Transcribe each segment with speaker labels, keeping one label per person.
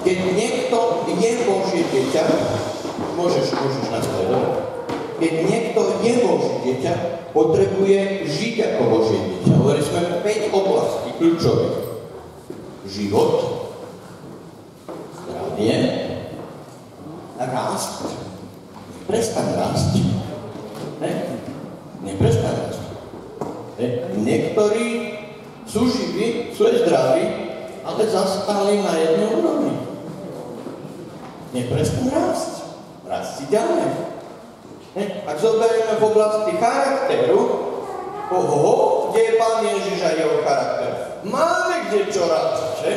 Speaker 1: Keď niekto je Božie dieťa, môžeš nasledovať. Keď niekto je Božie dieťa, potrebuje žiť ako Božie dieťa. Hovorili sme 5 oblastí kľúčových. Život, zdravie, rast, prestaň rásť. Neprestaň rásť. Niektorí sú živí, sú aj zdraví, ale zastali na jednej úrovni. Neprestaň rásť. Rásť si ďalej. Ak zoberieme v oblasti charakteru, kde je Pán Ježiš a jeho charakter? Máme kde čo rásť, že?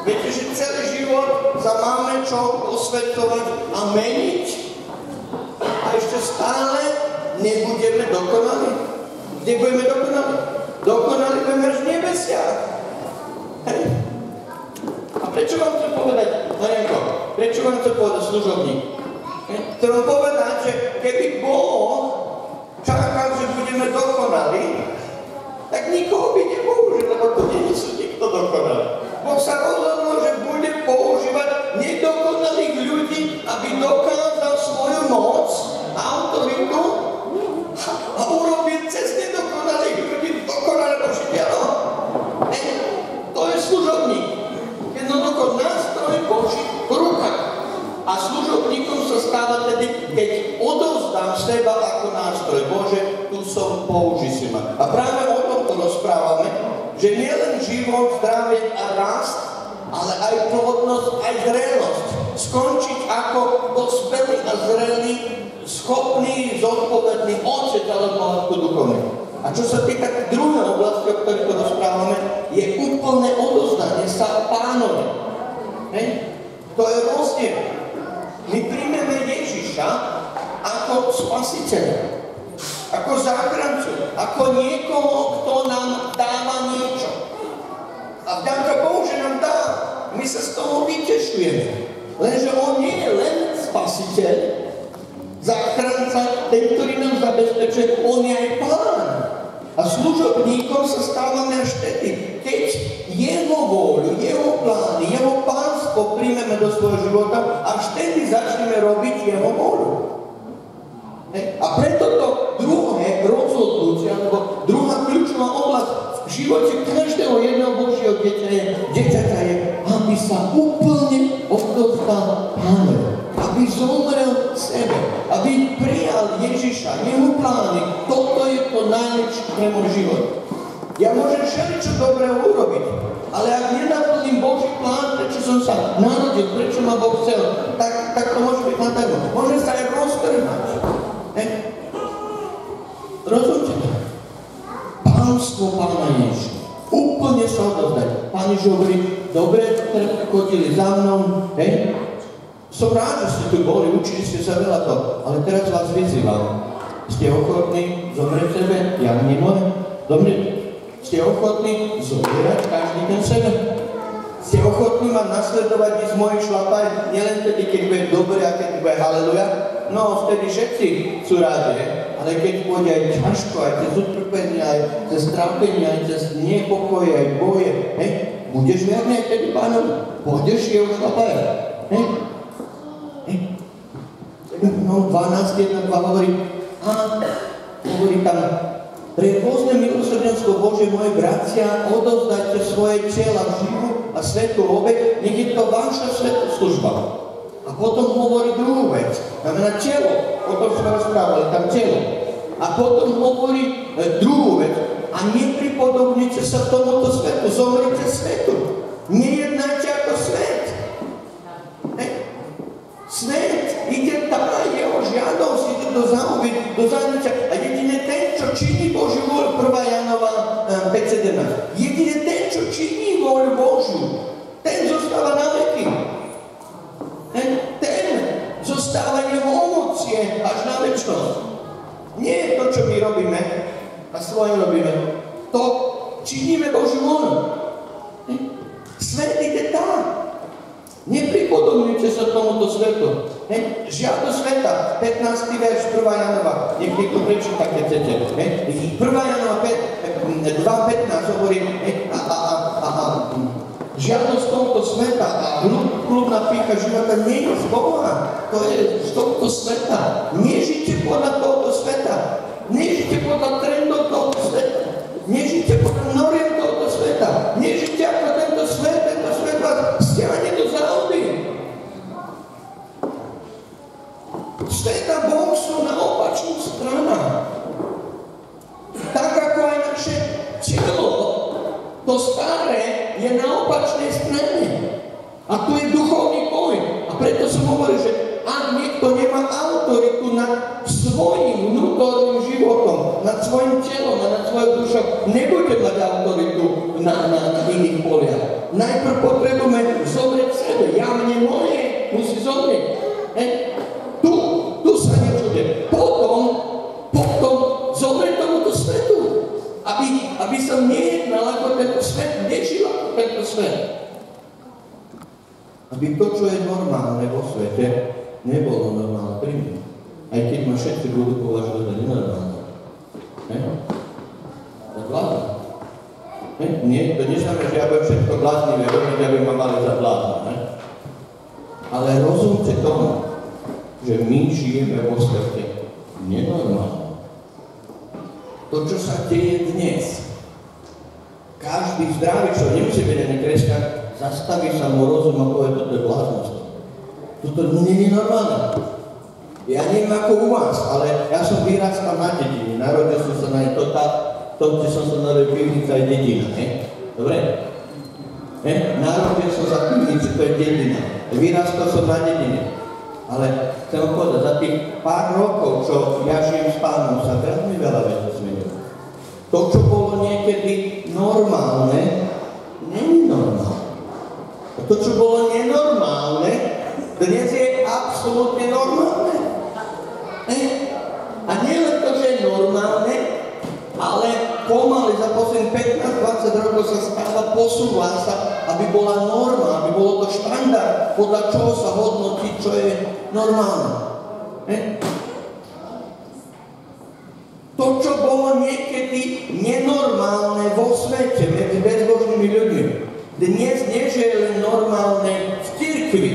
Speaker 1: Viete, že celý život sa máme čo osvetovať a meniť? A ešte stále nebudeme dokonali. Kde budeme dokonali? Dokonali budeme až v nebesiach. Hej. A prečo vám chcem povedať, Marianko, prečo vám chcem povedať služobník? Chcem vám povedať, že keby Boh čakal, že budeme dokonali, tak nikoho by nepoužil, lebo to nie sú nikto dokonali. Boh sa rozhodol, že bude používať nedokonalých ľudí, aby dokázal svoju moc a autoritu a urobiť cez nedokonalých ľudí dokonalé požiteľov. To je služobník. Jednoducho nástroj Boží v rukách. A služobníkom sa stáva tedy, keď odovzdám seba ako nástroj. Bože, tu som, použij si ma. A práve o tomto rozprávame, že nielen život, zdravie a rast, ale aj plodnosť, aj zrelosť. Skončiť ako dospelý a zrelý, schopný, zodpovedný otec alebo matku duchovný. A čo sa týka druhej oblasti, o ktorej rozprávame, je úplné odozdanie sa Pánovi. To je rozdiel. My príjmeme Ježiša ako spasiteľa, ako záchrancu, ako niekoho, kto nám dáva niečo. A vďaka Bohu, že nám dá, my sa z toho vytešujeme. Lenže on nie je len spasiteľ, záchranca, ten, ktorý nám zabezpečuje, on je aj Pán. A služobníkom sa stávame až vtedy, keď jeho vôľu, jeho plány, jeho pánstvo príjmeme do svojho života, až vtedy začneme robiť jeho vôľu. A preto to druhé rozhodnutie, alebo druhá kľúčová oblasť v živote každého jedného Božieho dieťaťa je, aby sa úplne odovzdal Pánovi. Aby zomrel sebe, aby prijal Ježiša, jeho plány. Toto je to najlepšie pre môj život. Ja môžem všeličo dobrého urobiť, ale ak nenaplním Boží plán, prečo som sa narodil, prečo ma Boh chcel, tak to môže byť na tak. Môže sa aj roztrhnať. Rozumíte? Pánstvo Pána Ježiša. Úplne sa odovzdať. Pán Ježiš hovorí, dobre, chodili za mnou, som rád, že ste tu boli, učili ste sa veľa to, ale teraz vás vyzývam. Ste ochotní zomrieť sebe? Ja nemôžem. Dobre, ste ochotní zomierať každý ten sebe? Ste ochotní ma nasledovať z mojich šlapaj, nielen vtedy, keď bude dobre a keď bude haleluja? No, vtedy všetci sú rádi, ale keď pôjde aj ťažko, aj cez utrpenie, aj cez trápenie, aj cez nepokoje, aj boje, budeš verný aj vtedy Pánovi? Pôjdeš jeho šlapaj? No, 12.1.2 hovorí tam, pre rôzne milosrdenstvo Bože, moje bratia, odovzdajte svoje tela živú a svätú obeť, nech je to vaša svätá služba. A potom hovorí druhú vec, znamená telo, o tom sme rozprávali, tam telo. A potom hovorí druhú vec, a nepripodobnite sa tomuto svetu, zomrite svetu. Nejednajte ako svet. Svet ide tam na jeho žiadosť, ide do záuby, do zániča. A jedine ten, čo činí Božiu vôľu, 1. Jánova 5.17. Jedine ten, čo činí vôľu Božiu, ten zostáva na veky. Ten zostáva jeho ovocie až na večnosť. Nie je to, čo my robíme a svoje robíme. To činíme Božiu vôľu. Svet ide tam. Nepripodobňujte sa tomuto svetu. Žiadno sveta, 15. verš 1. Jánova. Nech niekto prečíta, keď chcete. 1. Jánova 2.15 hovorí žiadnosť tomuto sveta a blúdna pýcha života nie je z Boha. To je z tohto sveta. Nežite podľa tohto sveta. Nežite podľa trendov tohto sveta. Nežite podľa noriem tohto sveta. Nežite ako tento svet vás stiahne do záhody. Svet a Boh sú na opačných stranách. Tak ako aj naše telo, to staré je na opačnej strane. A tu je duchovný boj. A preto som hovoril, že ak niekto nemá autoritu nad svojím vnútorným životom, nad svojim telom a nad svojou dušou, nebude mať autoritu na iných poliach. Najprv potrebujeme zomrieť sebe. Ja mne moje musí zomrieť. Tu sa niečo deje. Potom zomrieť tomuto svetu. Aby som nejednal ako tento svet, nežil ako tento svet. Aby to, čo je normálne vo svete, nebolo normálne pri mne. Aj keď ma všetci budú považovať za nenormálne. Za blázna. Nie, to neznamená, že ja budem všetko bláznivé robiť, aby ma mali za blázna. Ale rozumte tomu, že my žijeme vo svete nenormálne. To, čo sa deje dnes, každý zdravý človek, nemusí byť ani kresťan, zastaví sa mu rozum a povie, toto je bláznosť. Toto nie je normálne. Ja neviem ako u vás, ale ja som vyrastal na dedine. Narodil som sa na kde som sa narodil Pivnica je dedina, Dobre? Narodil som sa Pivnici, to je dedina. Vyrastal som na dedine. Ale chcem povedať, za tých pár rokov, čo ja žijem s Pánom, sa veľmi veľa vecí zmenilo. To, čo bolo niekedy normálne, nie je normálne. A to, čo bolo nenormálne, dnes je absolútne normálne. A nie len to, že je normálne, ale pomaly za posledných 15-20 rokov sa stáva, posúva sa, aby bola norma, aby bolo to štandard, podľa čoho sa hodnotí, čo je normálne. To, čo bolo niekedy nenormálne vo svete medzi bezbožnými ľuďmi, dnes nie je len normálne v cirkvi.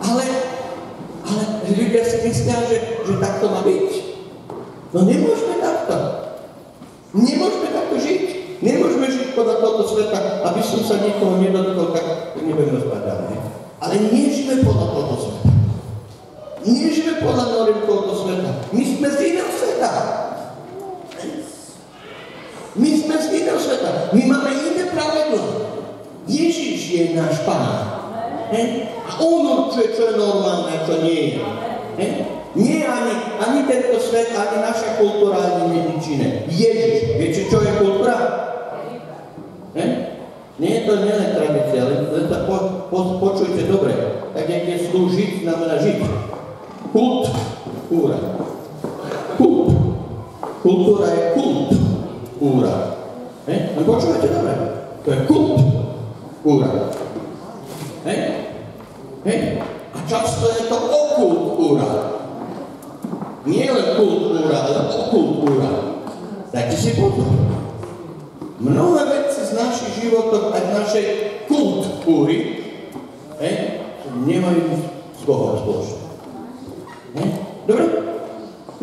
Speaker 1: Ale ľudia si myslia, že takto má byť. No nemôžeme takto. Nemôžeme takto žiť. Nemôžeme žiť podľa tohto sveta, aby som sa niekoho nedotkol, tak nebudem rozpadať. Ale nežíme podľa tohto sveta. Nežíme podľa noriem tohto sveta. My sme z iného sveta. My sme z iného sveta. My máme iné pravidlá. Ježiš je náš Pán. A on určuje, čo je normálne a čo nie je. Nie ani tento svet, ani naša kultúra, ani nič iné. Ježiš. Viete, čo je kultúra? Nie je to nielen tradícia, ale počujte dobre. Tak, jak je slúžiť, znamená žiť. Kult. Kult. Kultúra je kult. Úra. Počujete dobre? To je kult. Úra. A často je to okult úra. Nie len kult úra, ale okult úra. Dajte si pozor. Mnohé veci z našich životov, aj z našej kult úry, nemajú z Boha spoločné. Dobre?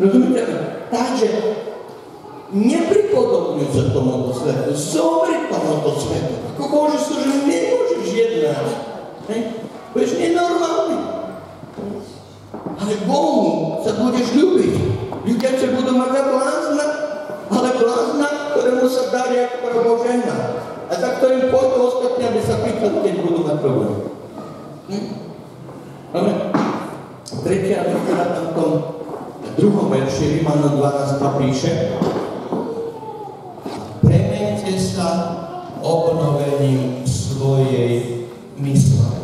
Speaker 1: Rozumiete? Takže nepripodobňuj sa tomuto svetu, zomri tomuto svetu. Ako Bože služby nemôžeš jednať. Budeš nenormálny. Ale Bohu sa budeš ľúbiť. Ľudia ťa budú mať za blázna, ale blázna, ktorému sa darí ako prvožena. A za ktorým pôjdu ostatní, aby sa pýtali, keď budú mať problém. Dobre? Tretia večera tam v tom druhom verši Rímanom 12 píše: premeňte sa obnovením svojej mysle.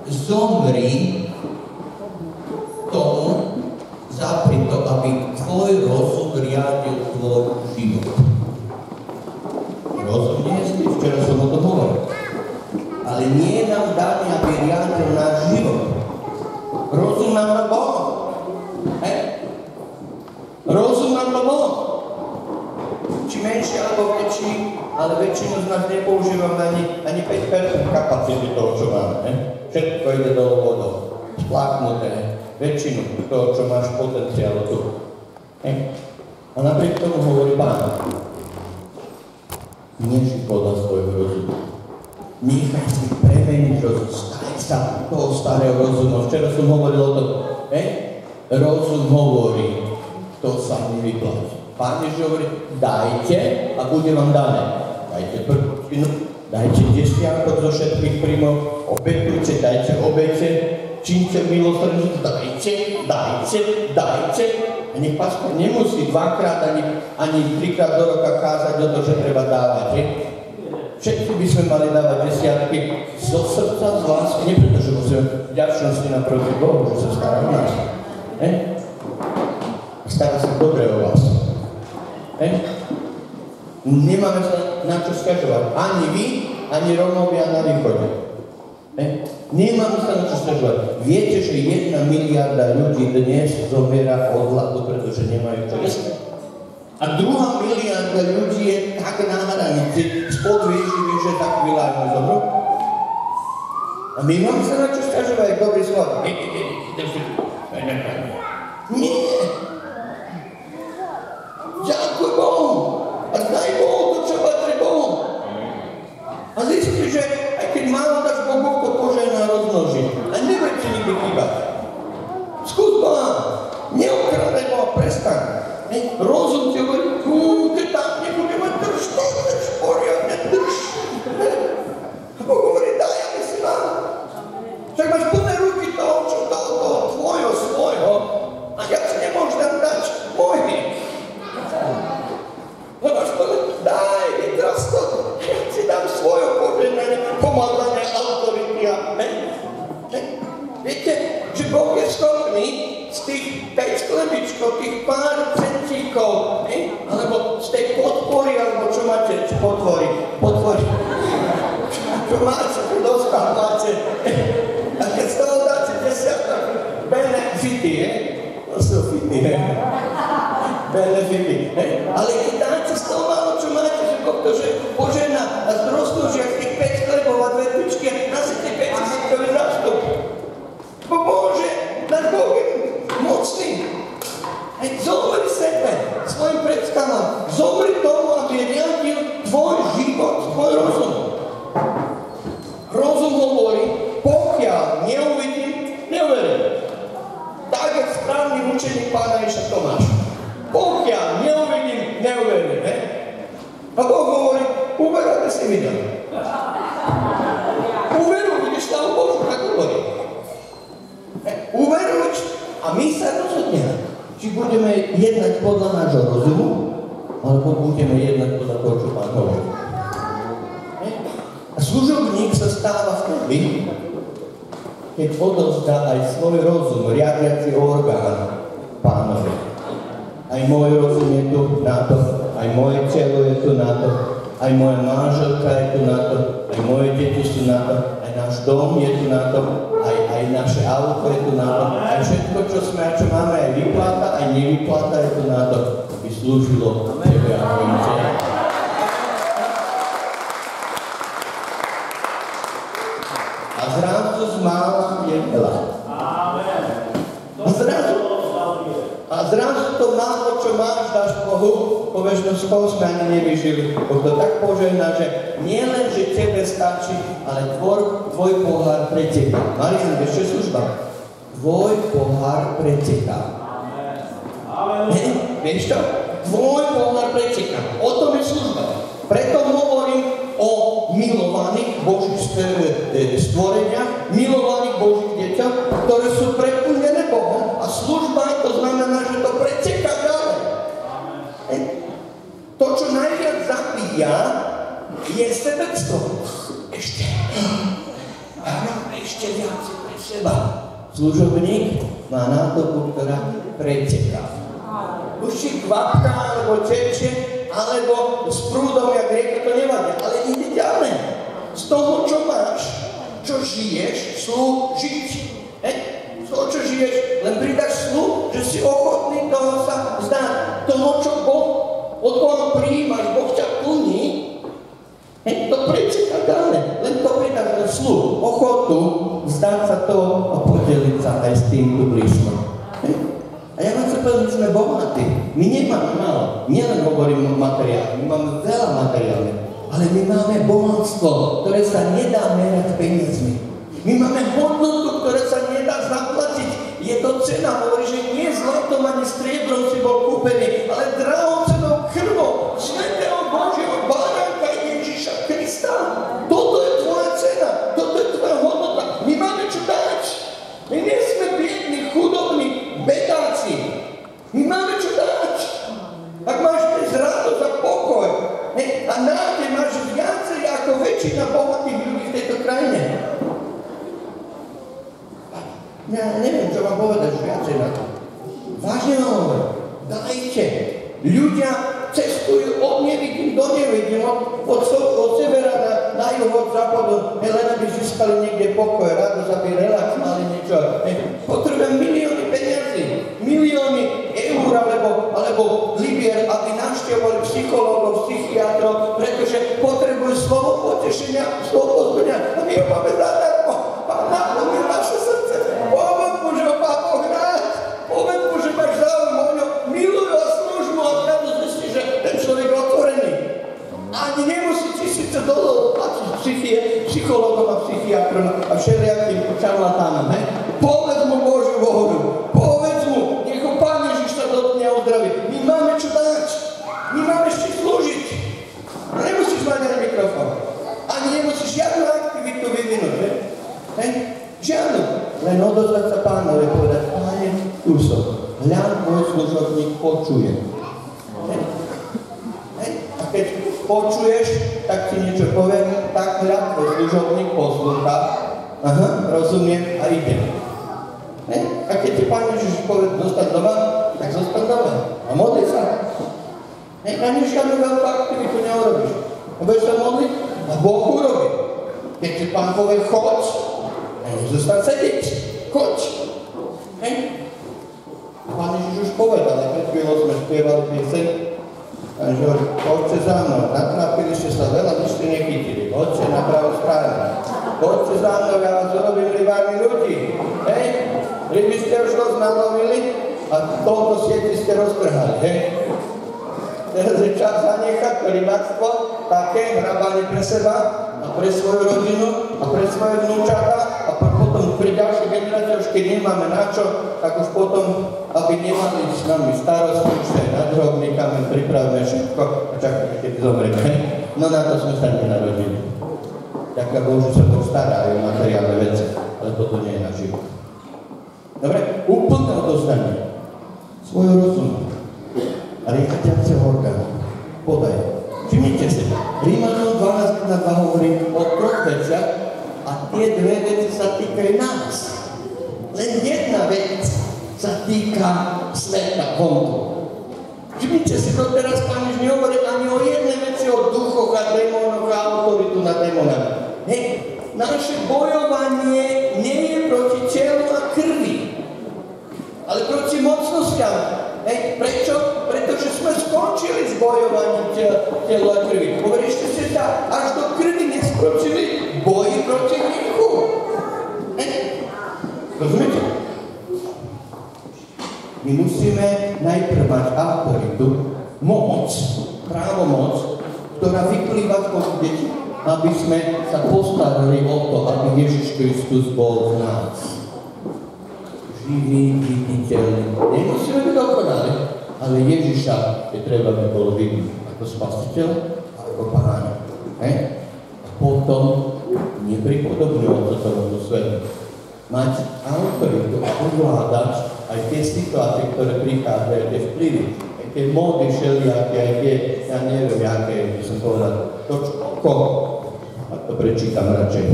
Speaker 1: Zomri tomu zapri to, aby tvoj rozum riadil tvoj život. Rozum nie je zlý, včera som o tom hovoril. Ale nie je nám daný, aby riadil náš život. Rozum nám má Boh. Rozum nám má Boh. Či menší alebo väčší, ale väčšinu z nás nepoužívame ani kapacity toho, čo máme. Všetko ide dole vodou. Spláknuté. Väčšinu toho, čo máš potenciál tu. A napriek tomu hovorí Pán. Neži podľa svojho rozumu. Nechaj si premeniť rozum. Staj sa toho starého rozumu. Včera som hovoril o tom. Rozum hovorí, to sa mi vyplatí. Pán Ježiš hovorí, dajte a bude vám dané. Dajte prvotinu, dajte desiatok zo všetkých príjmov, obetujte, dajte obete, čínte milosrdnosť, dajte. A nech pastor nemusí dvakrát ani trikrát do roka kázať o to, že treba dávať. Všetci by sme mali dávať desiatky zo srdca, z lásky, nie preto, že musíme vďačnosti naproti Bohu, že sa stará o nás. Stará sa dobre o vás. Nemáme sa na čo sťažovať. Ani vy, ani Rómovia na východe. Nemáme sa na čo sťažovať. Viete, že 1 miliarda ľudí dnes zomiera od hladu, pretože nemajú čo jesť. A 2 miliarda ľudí je tak na hranici spod výživy, že tak vylážu zomru. A my máme sa na čo sťažovať, dobrý slov. Nie. Ďakuj Bohu. A daj Bohu to, čo patrí Bohu. A zistí, že aj keď málo dáš Bohu, to požehná rozmnoží. A nebude ti nikdy chýbať. Skús Boha. Neokradaj Boha, prestaň. Rozum ti hovorí, keď tam nebude mať drž, poriadne drž. A Boh hovorí, daj, aby si mal. Však máš plné ruky toho, čo toho, svojho. A ja si nemôžem tam dať môjmy. No máš povedať, daj, vytraz to, ja si dám svoje požehnanie, pomazanie, autority a viete, že Boh je schopný z tých 5 sklebičkov, tých pár centíkov, alebo z tej podpory, alebo čo máte, potvory, čo máte, čo dostávate, a keď z toho dáte 10 benefity, to sú fity, benefity, ale keď dáte z toho málo, čo máte, že Boh to, že požehná a zrozmnoží, ak tých 5 chlebov a 2 tyčky, nasyte 5 tisíckový zástup. Bo Bože, náš Boh je mocný. Zomri sebe, svojim predstavám, zomri tomu, aby riadil tvoj život, tvoj rozum. Rozum hovorí, pokiaľ neuvidím, neuverím. Tak je správny učeník Pána Ježiša Tomáš. Pokiaľ neuvidím, neuverím. A Boh hovorí, uver, aby si videl. Uveruj, vidíš slavu Božu, tak hovorí. Uveruj, a my sa rozhodneme, či budeme jednať podľa nášho rozumu, alebo budeme jednať podľa toho, čo Pán hovorí. A služobník sa stáva vtedy, keď odovzdá aj svoj rozum, riadiaci orgán Pánovi. Aj môj rozum je tu na to, aj moje telo je tu na to, aj moja manželka je tu na to, aj moje deti sú na to, aj náš dom je tu na to, aj naše auto je tu na to, aj všetko, čo sme a čo máme, aj vyplata, aj nevyplata je tu na to, aby slúžilo tebe a tvojim telom. A zrazu z mála je veľa. A zrazu to málo, čo máš, dáš Bohu, povieš, no z toho sme ani nevyžili. Boh to tak požehná, že nie len, že tebe stačí, ale tvoj pohár preteká. Marian, vieš, čo je služba? Tvoj pohár preteká. Vieš čo? Tvoj pohár preteká. O tom je služba. Preto hovorím o milovaných Božích stvoreniach, milovaných Božích deťoch, ktoré sú preplnené Bohom a služba, to znamená, že to preteká ďalej. To, čo najviac zabíja, je sebectvo. Ešte viac pre seba. Služobník má nádobu, ktorá preteká. Už či kvapka, alebo tečie, alebo s prúdom, jak rieka, to nevadí, ale ide ďalej. Z toho, čo máš, čo žiješ, slúžiť. Z toho, čo žiješ, len pridáš slúb, že si ochotný toho sa vzdať. Toho, čo Boh od Boha prijímaš, Boh ťa plní, to prečeká ďalej. Len to pridáš, len sľub, ochotu vzdať sa toho a podeliť sa aj s tým tu blízkom. A ja vám chcem povedať, my sme bohatí. My nemáme málo. Nielen hovorím o materiále, my máme veľa materiálu. Ale my máme bohatstvo, ktoré sa nedá merať peniazmi. My máme hodnotu, ktoré sa nedá zaplatiť. Je to cena, hovorí, že nie zlatom ani striebrom si bol kúpený, ale drahocennou krvou svätého Božieho baránka Ježiša Krista. Toto je tvoja cena, toto je tvoja hodnota. My máme čo dať. My nie sme biední, chudobní, bedáci. My máme čo dať. Ak máš dnes radosť a pokoj a nádej máš viacej ako väčšina bohatých ľudí v tejto krajine. Ja neviem, čo vám povedať, že viacej na to. Vážne vám hovorím, dajte. Ľudia cestujú od nevidím do nevidím, od severa na juh, od západu, len aby získali niekde pokoj, radosť, aby relax mali niečo. Potrebujem milióny peniazí, milióny eur alebo libier, aby navštevovali psychológov, psychiatrov, pretože potrebujú slovo potešenia, slovo pozbudia. A my ho máme zadarmo. Pán naplnil naše srdce. Povedz mu, že ho má Boh rád. Povedz mu, že máš záujem o ňo. Miluj a službu a zrazu zistí, že ten človek je otvorený. Ani nemusí $1000 platiť psychológom a psychiatrom a všelijakým čarlatánom. Povedz mu Božiu voľu. Povedz mu, nech ho Pán Ježiš sa dotkne a uzdraví. My máme čo dať. My máme ešte slúžiť. Nemusíš mať ani mikrofón. Ani nemusíš žiadnu aktivitu vyvinúť. Žiadnu. Len odozdať sa Pánovi a povedať, Páne, tu som. Hľad, môj služobník počuje. A keď počuješ, tak ti niečo poviem, tak hľad, tvoj služobník poslúcha. Aha, rozumiem a ide. A keď ti Pán Ježiš povie zostať doma, tak zostať doma. A modli sa. Ani žiadnu veľkú aktivitu neurobíš. A budeš sa modliť a Boh urobí. Keď ti Pán povie choď, zostať sedieť. Choď. Pán Ježiš už povedal, a pred chvíľou sme spievali pieseň, že poďte za mnou, natrápili ste sa veľa, nič ste nechytili. Poďte na pravú stranu. Poďte za mnou, ja vás urobím rybármi ľudí. Ryby ste už dosť nalovili a v tomto sieti ste roztrhali. Teraz je čas zanechať to rybárstvo, také hrabanie pre seba a pre svoju rodinu a pre svoje vnúčata a potom pri ďalšej generácii, už keď nemáme na čo, tak už potom, aby nemali s nami starosti, už sa nad hrobníkami pripravíme všetko a čakáme, keď zomrieme. No na to sme sa nenarodili. Ďakujem Bohu, že sa to stará aj o materiálne veci, ale toto nie je náš život. Dobre, úplne odozdanie svojho rozumu a riadiaceho orgánu. Podaj. Všimnite si, Rímanom 12:2 hovorí o troch veciach a tie dve veci sa týkajú nás. Len jedna vec sa týka sveta vonku. Všimnite si, to teraz Pán Ježiš nehovorí ani o jednej veci, o duchoch a démonoch a autoritu nad démonami. Naše bojovanie nie je proti telu a krvi, ale proti mocnostiam. Prečo? Pretože sme skončili s bojovaním telu a krvi. Hovorí, že ste sa až do krvi neskročili boji proti hriechu. Rozumiete? My musíme najprv mať autoritu, moc, právomoc, ktorá vyplýva z Božích detí, aby sme sa postarali o to, aby Ježiš Kristus bol v nás. Živý, viditeľný. Nemusíme byť dokonali, ale Ježiša je treba, aby bol vidieť ako spasiteľ a ako Pán. A potom nepripodobňovať sa tomuto svetu. Mať autoritu a ovládať aj tie situácie, ktoré prichádzajú, tie vplyvy, aj tie módy všelijaké, aj tie, ja neviem, aké, by som povedal, to čo, a to prečítam radšej.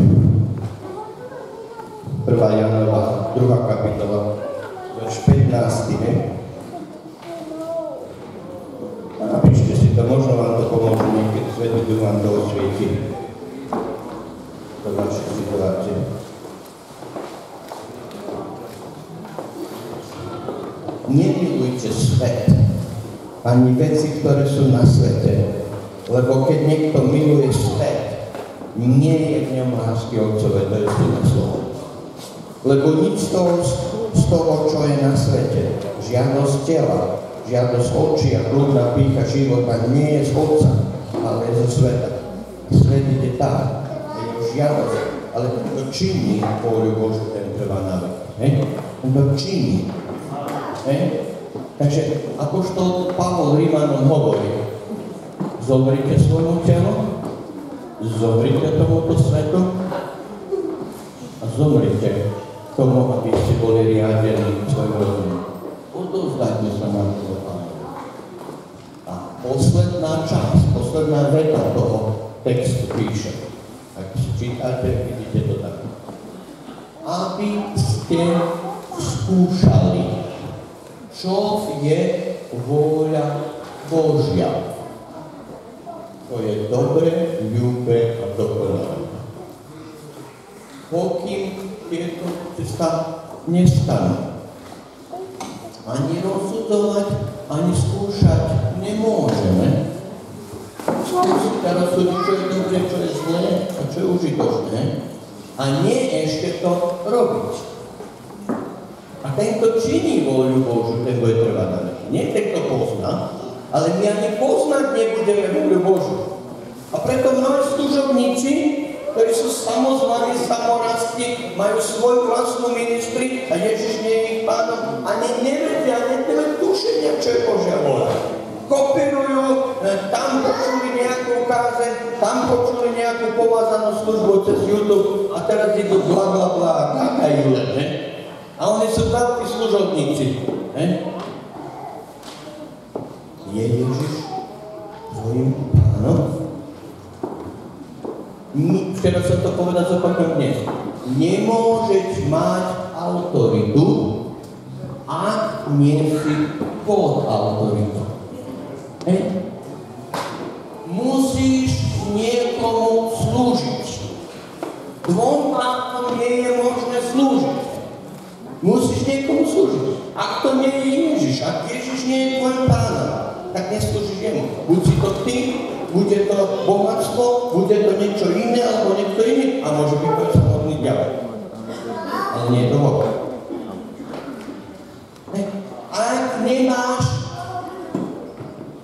Speaker 1: 1. Janova, 2. kapitola, verš 15. A napíšte si to, možno vám to pomôže niekedy, Svätý Duch vám to osvietí do vašej situácie. Nemilujte svet, ani veci, ktoré sú na svete, lebo keď niekto miluje svet, nie je v ňom lásky Otcovej, to je silné slovo. Lebo nič z toho, čo je na svete, žiadosť tela, žiadosť očí a kľudná pýcha života nie je z Otca, ale je zo sveta. Svet ide tam, je to žiadosť, ale to činí vôľu Božiu, ten trvá na veky. To činí. Takže apoštol Pavol Rímanom hovorí, zobrite svojmu telu, zobrite tomuto svetu a zomrite tomu, aby ste boli riadení svojim rozumom. Odovzdajte sa na toho Pána. A posledná časť, posledná veta toho textu píše. Ak si čítate, vidíte to tak. Aby ste skúšali, čo je vôľa Božia. To je dobre, ľúbe a dokonalé. Pokým tieto sa nestanú. Ani rozsudovať, ani skúšať nemôžeme. Skúsiť a rozsúdiť, čo je dobre, čo je zlé a čo je užitočné. A nie ešte to robiť. A tento činí voľu Božiu, ten bude trvať na veky. Nie ten, kto pozná, ale my ani poznať nebudeme voľu Božiu. A preto mnohí služobníci, ktorí sú samozvaní, samorasti, majú svoju vlastnú ministri a Ježiš nie je ich pánom, ani nevedia, nemajú tušenia, čo je Božia vôľa. Kopírujú, tam počuli nejakú kázeň, tam počuli nejakú povázanú službu cez YouTube a teraz idú bla bla bla a kakajú len, ne? A oni sú veľkí služobníci, ne? Je Ježiš svojím pánom? Včera som to povedal zopakujem dnes. Nemôžeš mať autoritu, ak nie si pod autoritou. Musíš niekomu slúžiť. Dvom pánom nie je možné slúžiť. Musíš niekomu slúžiť. Ak to nie je Ježiš, ak Ježiš nie je tvojim pánom, tak neslúžiš jemu. Buď si to ty, bude to bohatstvo, bude to niečo iné, alebo niekto iný, a môže byť to samotný diabol. Ale nie je to Boh. Ak nemáš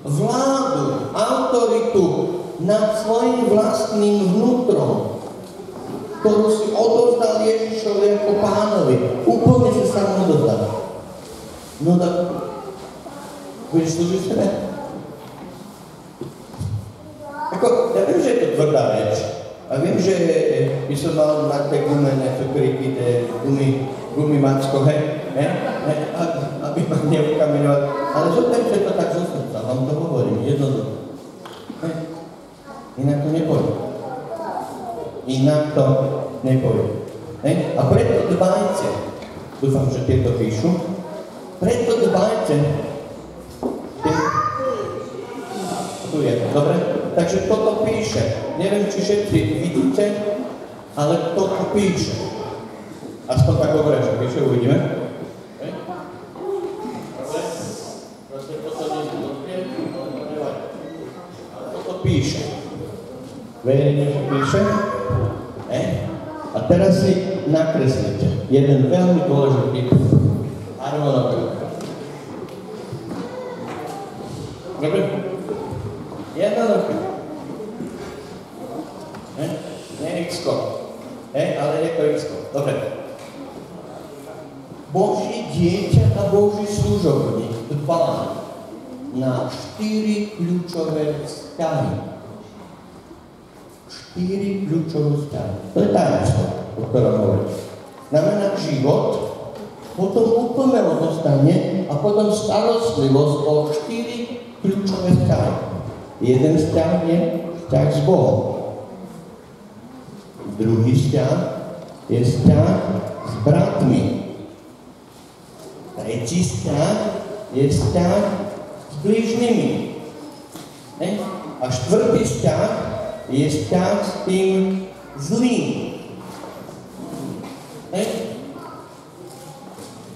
Speaker 1: vládu, autoritu nad svojim vlastným vnútrom, ktorú si odovzdal Ježišovi ako pánovi, úplne si sa mu odovzdal. No tak, budeš slúžiť sebe? Ako, ja viem, že je to tvrdá reč. A viem, že by som mal mať tie gumené cukríky, tie gumy macko, aby ma neukameňovať. Ale zoberte to tak zo srdca, vám to hovorím, jednoducho. Inak to nepôjde. Inak to nepôjde. A preto dbajte, dúfam, že tieto píšu, preto dbajte, tu je, dobre? Takže toto píše. Neviem, či všetci vidíte, ale toto píše. Aspoň tak dobre, že píše, uvidíme. Toto píše. Veríme, že píše. A teraz si nakreslite jeden veľmi dôležitý harmonogram. Dobre? Jednoduché. Nie X-ko. Ale je to X-ko. Dobre. Boží dieťa a Boží služobník dbá na 4 kľúčové vzťahy. 4 kľúčové vzťahy. To je tajemstvo, o ktorom hovorím. Znamená život, potom úplné odostanie a potom starostlivosť o 4 kľúčové vzťahy. Jeden vzťah je vzťah s Bohom. Druhý vzťah je vzťah s bratmi. Tretí vzťah je vzťah s blížnymi. A štvrtý vzťah je vzťah s tým zlým.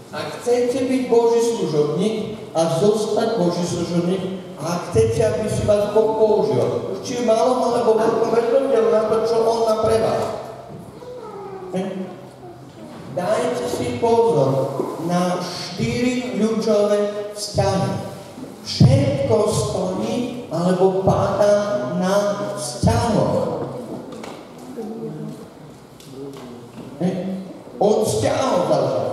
Speaker 1: Ak chcete byť Boží služobník a zostať Boží služobník, a chcete, aby si vás Boh použil, či v malom alebo veľkom, veľkom nehľadajú na to, čo on má pre vás. Dajte si pozor na 4 kľúčové vzťahy. Všetko stojí alebo páda na vzťahoch. Od vzťahov záleží.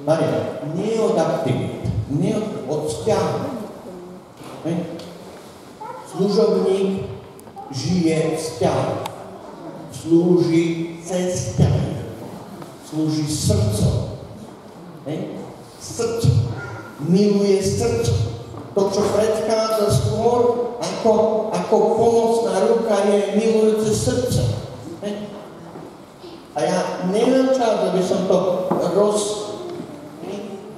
Speaker 1: Maria, nie od aktivít, nie od vzťahov. Služobník žije vzťah, slúži cez vzťahy, slúži srdcom. Srdce, miluje srdce. To, čo predchádza skôr ako pomocná ruka, je milujúce srdce. A ja nemám čas, aby som to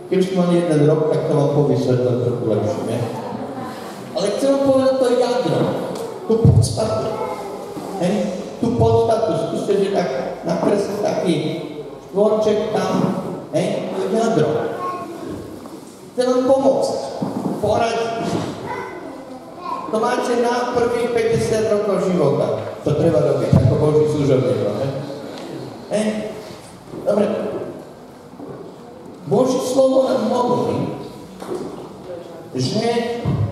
Speaker 1: Keby sme mali 1 rok, tak to vám povysvetlím trochu lepšie, ne? Ale chcem vám povedať to jadro, tú podstatu. Tú podstatu, skúste, že tak nakresliť taký štvorček tam, to jadro. Chcem vám pomôcť, poradiť. To máte na prvých 50 rokov života. To treba robiť, ako Boží služobník, ne? Dobre. Boží slovo nám hovorí, že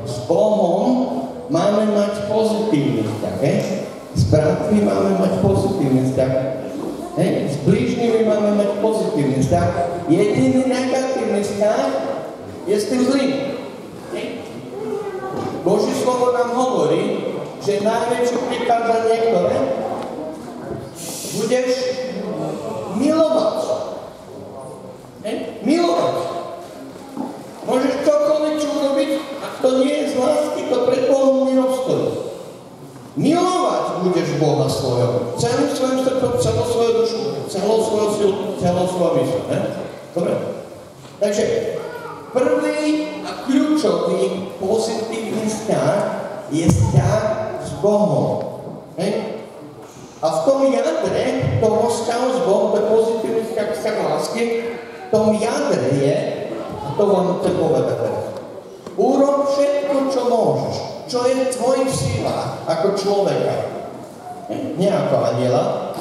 Speaker 1: s Bohom máme mať pozitívny vzťah. S bratmi máme mať pozitívny vzťah. S blížnymi máme mať pozitívny vzťah. Jediný negatívny vzťah je s tým zlým. Boží slovo nám hovorí, že najväčšie prikázanie, ktoré budeš milovať. Milovať. Môžeš čokoľvek čo urobiť, ak to nie je z lásky, to pred Bohom neobstojí. Milovať budeš Boha svojho. Celým svojim srdcom, celou svojou dušu, celou svojou silu, celou svojou mysl. Dobre. Takže prvý a kľúčový pozitívny vzťah je vzťah s Bohom. A v tom jadre toho vzťahu s Bohom, to je pozitívny vzťah lásky, v tom jadre je, a to vám chcem povedať teraz, urob všetko, čo môžeš, čo je v tvojich sílach ako človeka. Nie ako anjela,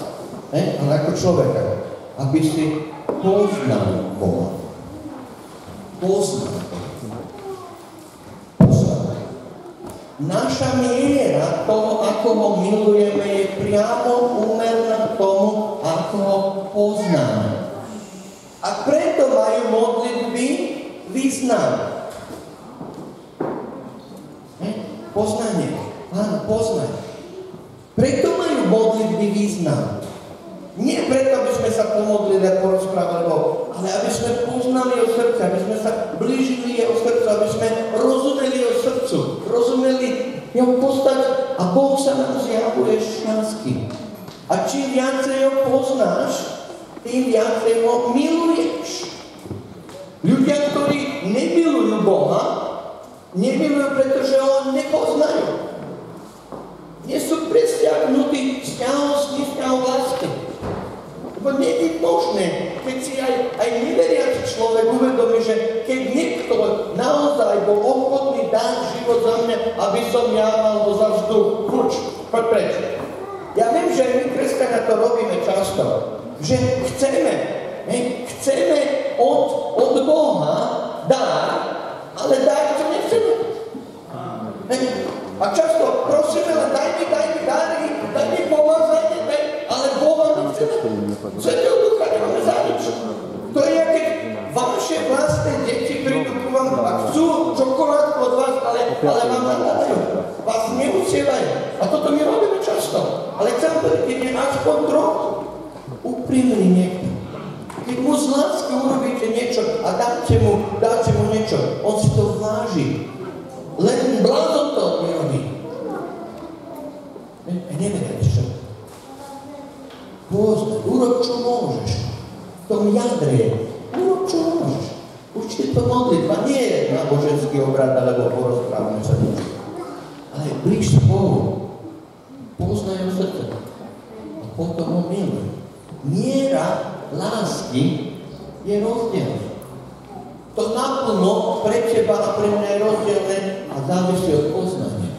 Speaker 1: ale ako človeka. Aby si poznal Boha. Poznal. Naša miera toho, ako ho milujeme, je priamo úmerná tomu, ako ho poznáme. A preto majú modlitby význam. Poznanie. Áno, poznanie. Preto majú modlitby význam. Nie preto, aby sme sa pomodlili a porozprávali, ale aby sme poznali jeho srdce, aby sme sa blížili jeho srdcu, aby sme rozumeli jeho srdcu, rozumeli jeho postať a Boh sa nám zjavuje šťastný. A čím viacej ho poznáš, tým viacej ho miluješ. Ľudia, ktorí nemilujú Boha, nemilujú, pretože ho nepoznajú. Nie sú presiahnutí vzťahov lásky. Lebo nie je možné, keď si aj neveriaci človek uvedomí, že keď niekto naozaj bol ochotný dať život za mňa, aby som ja mal ho za vzduch, poď preč. Ja viem, že my kresťania to robíme často, že chceme od Boha dať, ale dať, čo nechceme. A často prosíme, daj mi daj mi pomazanie, ale Boha nechceme. Svetého Ducha nemáme za nič. To je, keď vaše vlastné deti prídu ku vám a chcú čokoládku od vás, ale vám nadávajú. Vás neucievajú. A toto my robíme často. Ale chcem povedať, keď je aspoň trochu úprimný niekto. Keď mu z lásky urobíte niečo a dáte mu niečo, on si to váži. Len blázon to nerobí. Neveriaci čo? Poznaj, urob čo môžeš. V tom jadre, urob čo môžeš. Určite to modlitba nie je náboženský obrad, alebo porozprávame sa niečo. Ale blíž sa Bohu. Poznaj ho srdce. A potom ho miluj. Miera lásky je rozdiel. To naplno pre teba a pre mňa je rozdielne a závisí od poznania.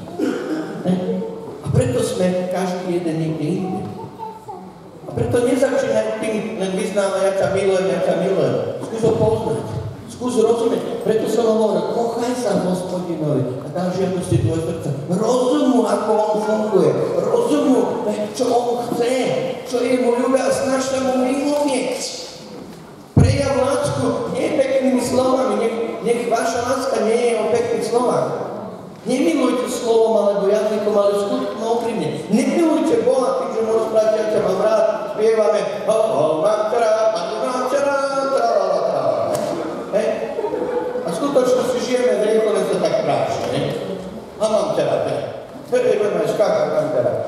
Speaker 1: A preto sme každý každý jeden niekde inde. A preto nezačínaj tým len vyznáva, ja ťa milujem. Skús ho poznať, skús rozumieť. Preto som hovoril, kochaj sa Hospodinovi a dá žiadosti tvoje srdca. Rozum mu, ako on funguje. Rozum mu, čo on chce, čo je mu ľúbe a snaž sa mu vyhovieť. Prejav lásku nie peknými slovami, nech vaša láska nie je o pekných slovách. Nemilujte slovom alebo jazykom, ale skutkom úprimne. Nemilujte Boha tým, že mu rozprávate, ja ťa mám rád, spievame, a v skutočnosti žijeme v rieku, len sa tak práši, ne? A mám ťa rád, budeme skákať, mám ťa rád.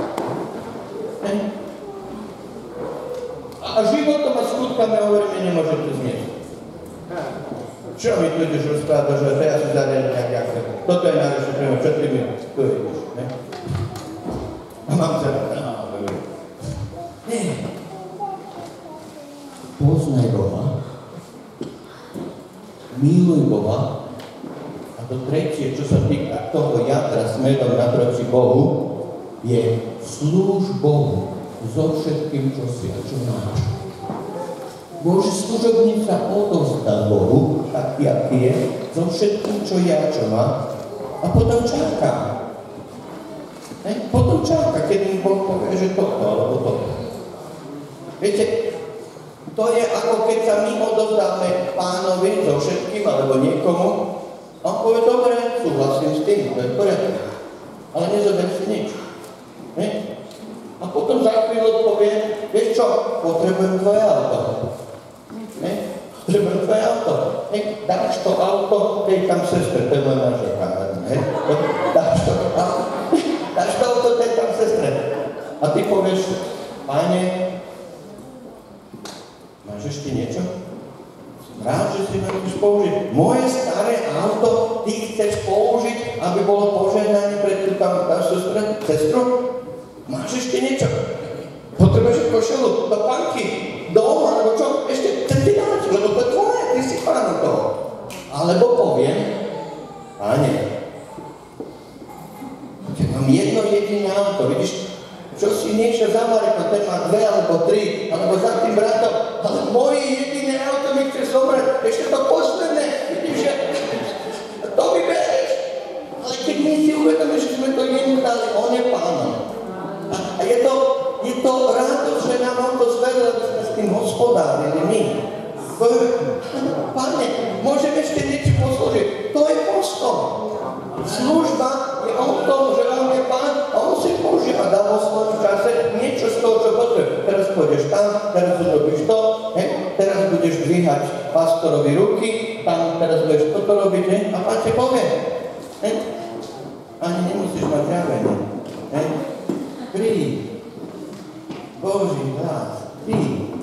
Speaker 1: A životom a skutkami hovoríme, nemôžete zmiesť. Čo mi tu ideš rozprávať, že teraz si zariadil nejak jak toto je najlepšie pre mňa, všetky mi tu ideš, ne? A mám sa rád, nie. Poznaj Boha, miluj Boha a to tretie, čo sa týka toho jadra smerom naproti Bohu, je slúž Bohu so všetkým, čo si a čo máš. Boží služobník sa odovzdá Bohu, taký, aký je, so všetkým, čo ja, čo má, a potom čaká. Potom čaká, keď mi Boh povie, že toto, alebo toto. Viete, to je ako keď sa my odovzdáme Pánovi so všetkým, alebo niekomu, a on povie, dobre, súhlasím s tým, to je v poriadku, ale nezober si nič. A potom za chvíľu povie, vieš čo, potrebujem tvoje auto. Potrebujem tvoje auto. Dáš to auto, tej tam sestre, to je moja manželka. Dáš to auto, tej tam sestre. A ty povieš, Páne, máš ešte niečo? Rád, že si ma chceš použiť. Moje staré auto ty chceš použiť, aby bolo požehnané pre tú tam sestru? Máš ešte niečo? Potrebuješ košelu, do panky, dom, alebo čo? Ešte chcem ti dať, lebo to je tvoje, ty si pánom toho. Alebo poviem, Páne, mám jedno jediné auto, vidíš, čo si niečo zamarek, ten má 2 alebo 3, alebo za tým bratom, ale moje jediné auto mi chce zobrať, ešte to posledné, vidíš, že to mi bereš. Ale keď my si uvedomíš, že sme to jemu dali, on je pánom. A je to radosť, že nám on to zveril, aby sme s tým hospodárili my. Pane, môžem ešte niečo poslúžiť. To je postoj. Služba je o tom, že on je pán a on si používa, dá vo svojom čase niečo z toho, čo potrebuje. Teraz pôjdeš tam, teraz urobíš to, teraz budeš dvíhať pastorovi ruky, tam teraz budeš toto robiť, a pán ti povie. Ani nemusíš mať zjavenie. Príď. Boží hlas. Príď.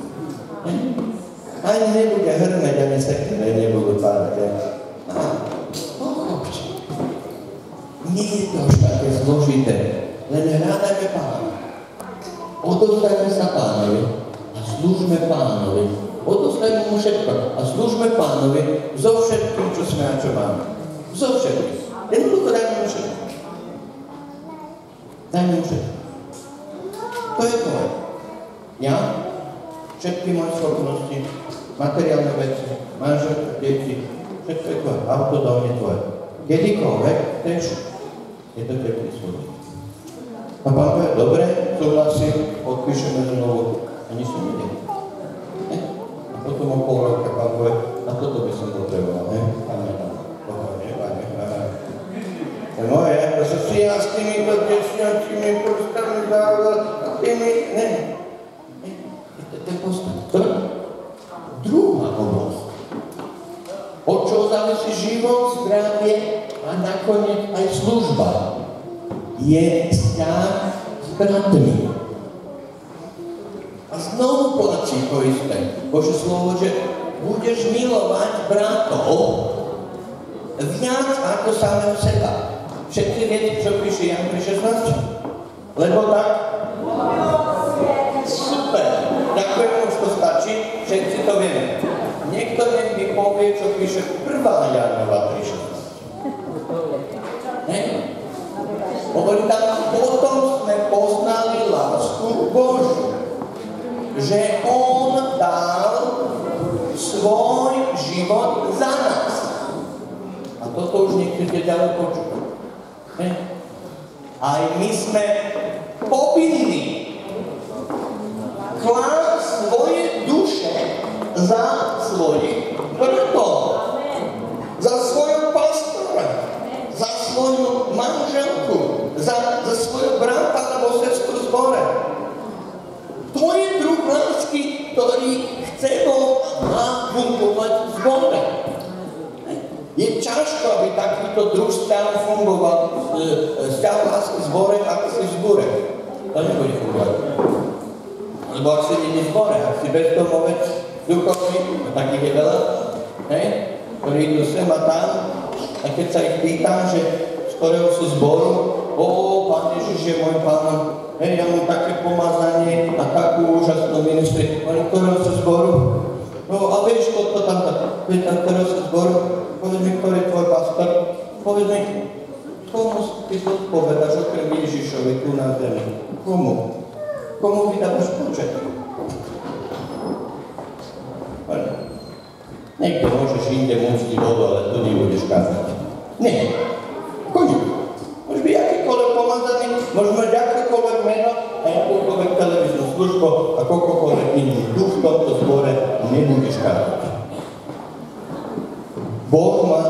Speaker 1: Ani nebude hrmeť, ani sekne, nebudú pádať. Pochopte. Nie je to už také zložité. Len hľadajme Pána. Odovzdajme sa Pánovi a slúžme Pánovi. Odovzdajme mu všetko a slúžme Pánovi so všetkým, čo sme a čo máme. So všetkým. Jednoducho dajme mu všetko. Dajme mu všetko. To je tvoje. Ja, všetky moje schopnosti, materiálne veci, manželka, deti, všetko je tvoje. Auto, dom je tvoje. Kedykoľvek, tež je to tebný slúžiť. A pán povie, dobre, súhlasím, odpíšeme znovu. Ani som ide. A potom o pol roka pán povie, a toto by som potreboval, Pane, to moje, to sa si ja s týmito desňačími prstami dával, a tými, to je postav. Druhá oblasť. Od čoho závisí život, zdravie a nakoniec aj služba. Je vzťah s bratmi. A znovu platí to isté. Božie slovo, že budeš milovať bratov viac ako samého seba. Všetci viete, čo píše Jan 3.16? Lebo tak? Super. Ďakujem, už to stačí. Všetci to vieme. Niekto mi povie, čo píše 1. Janova 3.16. Hovorí tam, potom sme poznali lásku že on dal svoj život za nás. A toto už niekedy ďalej počúvať. Aj my sme povinní klásť svoje duše za svojich bratov, za svojho pastora, za svoju manželku, za svojho brata alebo sestru v zbore. To je druh lásky, ktorý chce Boh fungovať v zbore. Je ťažko, aby takýto druh vzťahu fungoval, vzťah lásky v zbore, ak si v zbore. To nebude fungovať. Lebo ak si nie v zbore, ak si bezdomovec duchovný, takých je veľa, ktorí idú sem a tam, a keď sa ich pýtam, že z ktorého sú zboru, Pán Ježiš je môj Pán, ja mám také pomazanie a takú úžasnú ministri, ale ktorého sú zboru? No a vieš, toto tam, ktorého sú zboru? Povedz mi, ktorý je tvoj pastor? Povedz mi, komu ty zodpovedaš okrem Ježišovi tu na zemi? Komu? Komu vydávaš počet? Niekto môžeš inde múctiť vodu, ale tu nebudeš kázať. Nie. Koniec. Môžeš byť akýkoľvek pomazaný, môžeš mať akékoľvek meno a akúkoľvek televíznu službu a koľkokoľvek iný duch v tomto zbore nebudeš kázať. Boh má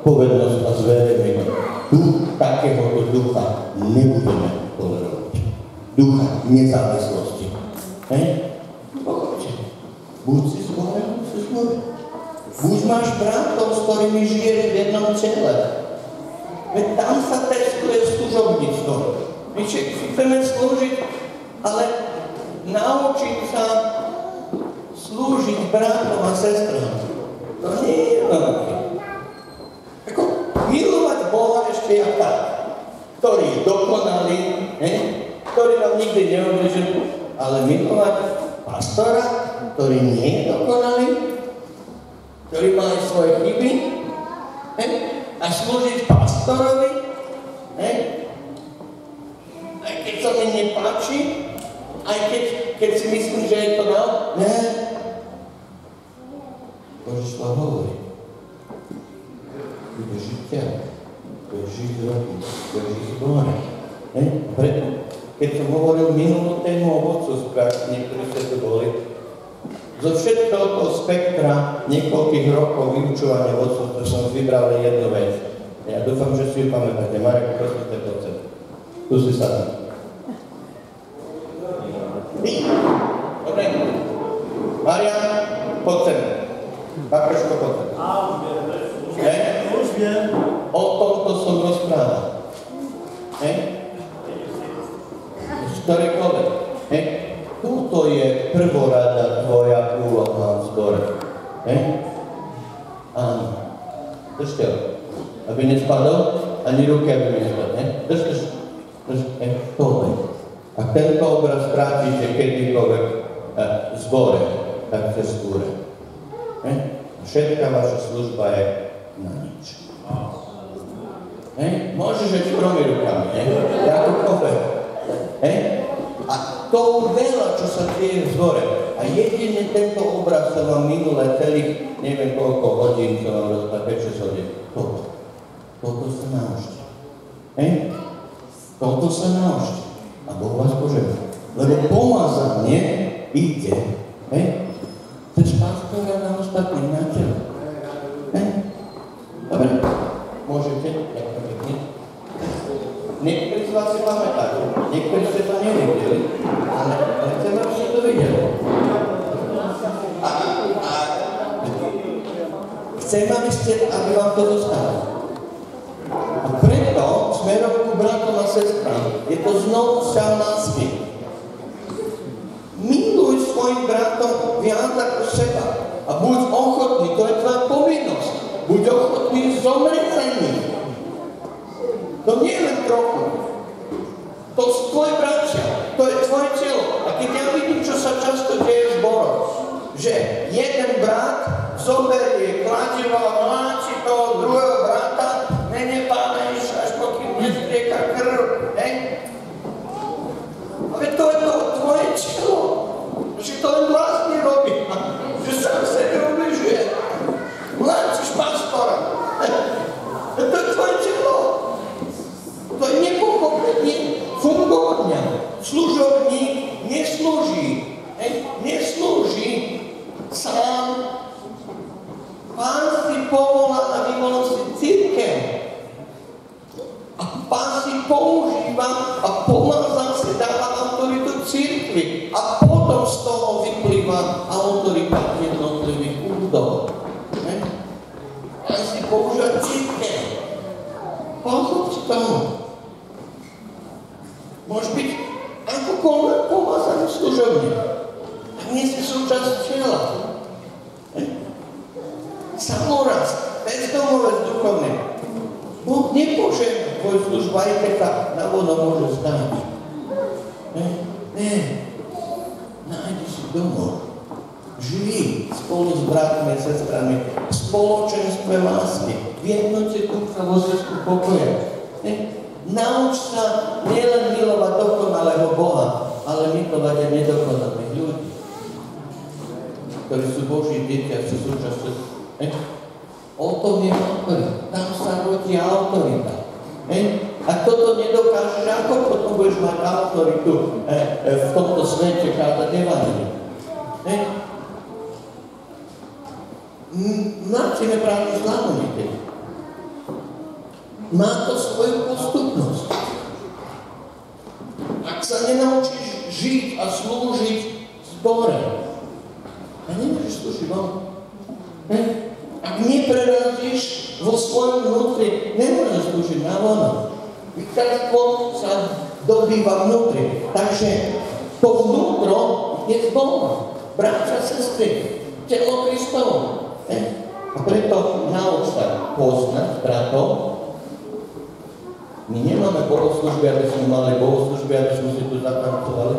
Speaker 1: povednosť a zverejný. Duch takéhoto ducha nebudeme tolerovať. Ducha nezávislosti. Pochopte. Buď si zbore, buď si zbore. Buď máš bratov, s ktorými žiješ v jednom tele. Veď tam sa testuje služobníctvo. My všetci chceme slúžiť, ale naučiť sa slúžiť bratom a sestram. To nie je jednoduché. Ako milovať Boha ešte jak tak, ktorý je dokonalý, ktorý nám nikdy neubližil, ale milovať pastora, ktorý nie je dokonalý, ktorý má aj svoje chyby, a slúžiť pastorovi, aj keď sa mi nepáči, aj keď si myslím, že je to Božie slovo hovorí. Budeš žiť ťa, budeš žiť roky, budeš žiť zbore. Preto, keď som hovoril minulú tému o vodcovstvách, niektorí ste to boli, zo všetkého toho spektra niekoľkých rokov vyučovania vodcovstva som vybral jednu vec. Ja dúfam, že si ju pamätáte. Marek, prosím ťa, poď sem. Tu si sadnú. Dobre. Marian, poď sem. Paprško, poď sem. Už viem. O tomto som rozprával. Z ktorejkoľvek. Tuto je prvorada tvoja úloha v zbore. Áno. Držte ho. Aby nespadol, ani ruky, aby mi nespadol. Držte. Tohle. A tento obraz strátite kedykoľvek v zbore, tak v zbore. Všetká vaša služba je na nič. Môžeš aj s tromi rukami, akokoľvek. A to veľa, čo sa deje v zbore. A jedine tento obraz sa vám minulé celých, neviem koľko hodín, som vám rozprával, 5-6 hodín. Toto sa naučte. Toto sa naučte. A Boh vás požehná. Lebo pomazanie ide. Cez pastora na ostatných na telo. Dobre. Môžete? Niektorí z vás si pamätáte. Niektorí ste to nevideli. Ale chcem, aby ste to videli. A chcem, aby vám to zostalo. A preto smerom ku bratom a sestram je to znovu vzťah lásky. Miluj svojim bratom viac ako seba. A buď ochotný, to je tvoja povinnosť. Buď ochotný zomrieť za nich. To nie je len trochu. To sú tvoje bratia, to je tvoje telo. A keď ja vidím, čo sa často deje v zboroch, že jeden brat zoberie kladivo a mláči toho druhého brata, mene Pána Ježiša, až pokým nestrieka krv. Ale to je to tvoje telo. Že to len vlastne robí. Že sám sebe ubližuje. Mláčiš pastora. To je tvoje telo. To je nepochopenie fungovania. Služobník neslúži. Neslúži sám. Pán si povolal a vyvolal si cirkev. A Pán si používa a pomazal si dáva autoritu cirkvi. A potom z toho vyplýva autorita jednotlivých údov. Pán si používa cirkev. Pochop si tomu. Môže byť akokoľvek pomazaný služobník. A nie si súčasť tela. Samorast, bezdomovec duchovný. Boh nepožehná tvoju službu, aj keď sa na vono môže stať. Nájdi si domov. Živí spolu s bratmi a sestrami v spoločenstve lásky, v jednote ducha vo zväzku pokoja. Nauč sa nielen milovať dokonalého Boha, ale milovať aj nedokonalých ľudí, ktorí sú Boží deti a sú súčasťou. O tom je autorita. Tam sa rodí autorita. A toto nedokážeš, ako potom budeš mať autoritu v tomto svete kázať evanjelium. Mladšíme právne známite. Má to svoju postupnosť. Ak sa nenaučíš žiť a slúžiť zbore, a nemôžeš slúžiť vám. Ak neprerazíš vo svojom vnútri, nemôžeš slúžiť na vono. Víťazstvo sa dobýva vnútri. Takže to vnútro je zbor. Bratia, sestry, telo Kristovo. A preto nauč sa poznať bratov. My nemáme bohoslužby, aby sme mali bohoslužby, aby sme si tu zatancovali,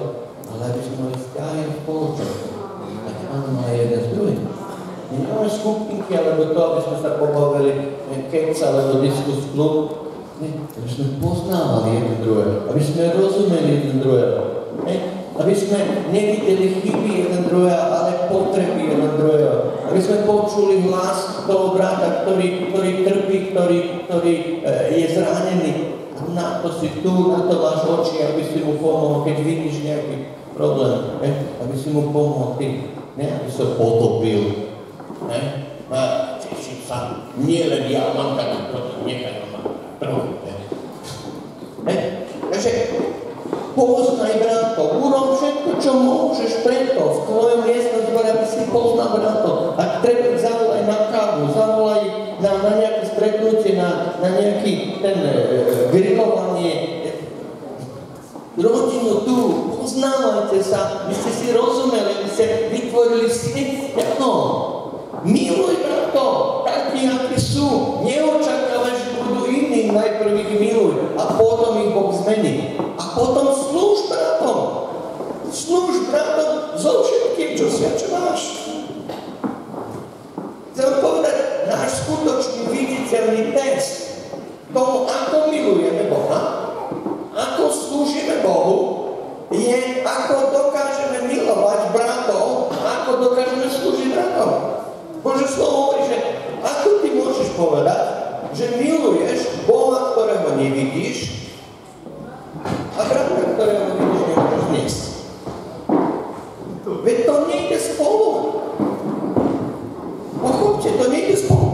Speaker 1: ale aby sme mali vzťahy a spoločenstvo. Tak áno, má jeden z druhým. My nemáme skupinky, alebo to, aby sme sa pobavili keca, alebo diskus klub. Aby sme poznávali jeden druhého, aby sme rozumeli jeden druhého. Aby sme nevideli chyby jeden druhého, ale potreby jeden druhého. Aby sme počuli hlas toho brata, ktorý trpí, ktorý je zranený. Na to si tu, na to máš oči, aby si mu pomohol, keď vidíš nejaký problém. Aby si mu pomohol ty. Ne, aby sa potopil. A teším sa. Nie len ja mám taký problém, nechaj ma trochu. Takže poznaj bratov, urob všetko, čo môžeš preto v tvojom miestnom zbore, aby si poznal bratov. Ak treba, zavolaj na kávu, zavolaj na nejaké stretnutie, na nejaký ten grilovanie. Rodinu tu, poznávajte sa, by ste si rozumeli, by ste vytvorili svet ďalej. Miluj bratov, takí, akí sú. Neočakávaj, že budú iní, najprv ich miluj a potom ich Boh zmení. A potom slúž bratom. Slúž bratom so všetkým, čo si a čo máš. Chcem povedať, náš skutočný viditeľný test tomu, ako milujeme Boha, ako slúžime Bohu, je, ako dokážeme milovať bratov, ako dokážeme slúžiť bratom. Bože slovo hovorí, že ako ty môžeš povedať, že miluješ Boha, ktorého nevidíš, a brata, ktorého vidíš, nemôžeš niesť. Veď to nejde spolu. Pochopte, to nejde spolu.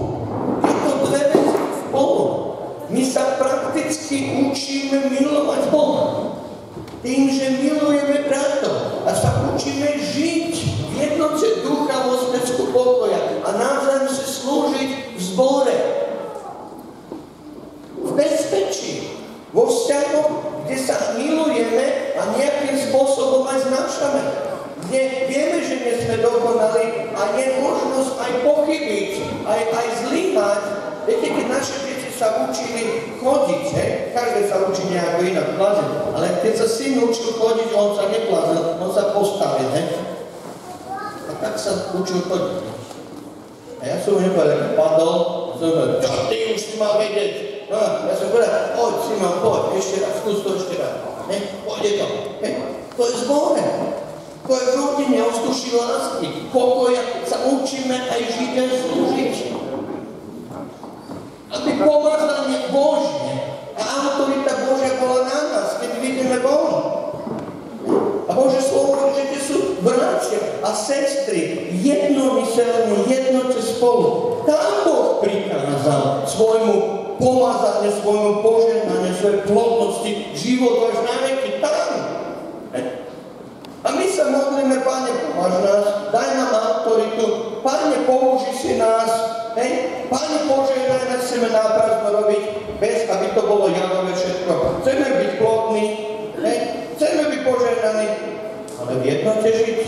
Speaker 1: Je to dve veci spolu. My sa prakticky učíme milovať Boha. Tým, že milujeme bratov a sa učíme žiť v jednote ducha vo zväzku pokoja a navzájom si slúžiť v zbore. V bezpečí. Vo vzťahoch, kde sa milujeme a nejakým spôsobom aj znášame. Kde vieme, že nie sme dokonali a je možnosť aj pochybiť, aj zlyhať. Viete, keď naše deti sa učili chodiť, každé sa učí nejako inak plaziť, ale keď sa syn učil chodiť, on sa neplazil, on sa postavil, A tak sa učil chodiť. A ja som nepovedal, keď padol, som povedal, čo ty už si mal vedieť? No, ja som povedal, poď, Simon, poď, ešte raz, skús to ešte raz. Pôjde to. To je zbore. To je v rodine plnenia, ovzduší lásky, pokoja sa učíme aj žiť a slúžiť. Aby pomazanie Božie a autorita Božia bola na nás, keď vidíme Boha. A Bože slovo hovorí, že tie sú bratia a sestry jednomyselne, jednote spolu. Tam Boh prikázal svojmu pomazaniu, svojmu požehnaniu, svojej plodnosti, životu až na veky. Tam. A my sa modlíme, Pane, pomáž nás, daj nám autoritu, Pane, použi si nás, Pane, požehnaj nás, chceme náprazno robiť, bez aby to bolo jadové všetko. Chceme byť plodní, chceme byť požehnaní, ale v jednote žiť.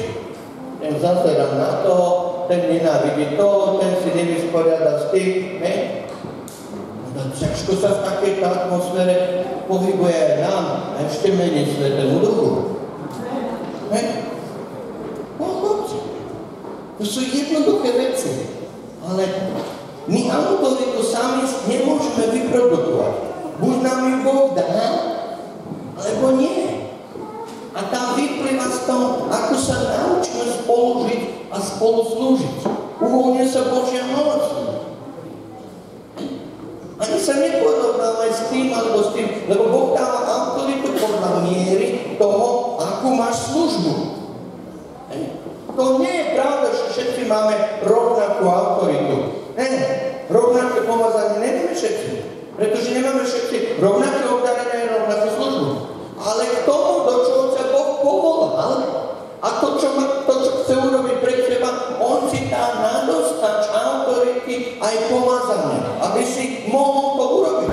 Speaker 1: Ten zazerá na toho, ten nenávidí toho, ten si nevysporiada s tým, ťažko sa v takejto atmosfére pohybuje aj nám, a ešte menej Svätému Duchu. Pochopte. To sú jednoduché veci, ale my autoritu sami nemôžeme vyprodukovať. Buď nám ju Boh dá, alebo nie. A tá vyplýva z toho, ako sa naučíme spolu žiť a spolu slúžiť. Uvoľňuje sa Božia moc. Ani sa neporovnávaj s tým alebo s tým, lebo Boh dáva autoritu podľa miery toho, akú máš službu. To nie je pravda, že všetci máme rovnakú autoritu. Rovnaké pomazanie nemáme všetci. Pretože nemáme všetci rovnaké obdarenie a rovnakú službu. Ale k tomu, do čoho ťa Boh povolal, a to, čo chce urobiť pre teba, on si dá nadostač autority aj pomazanie, aby si mohol to urobiť.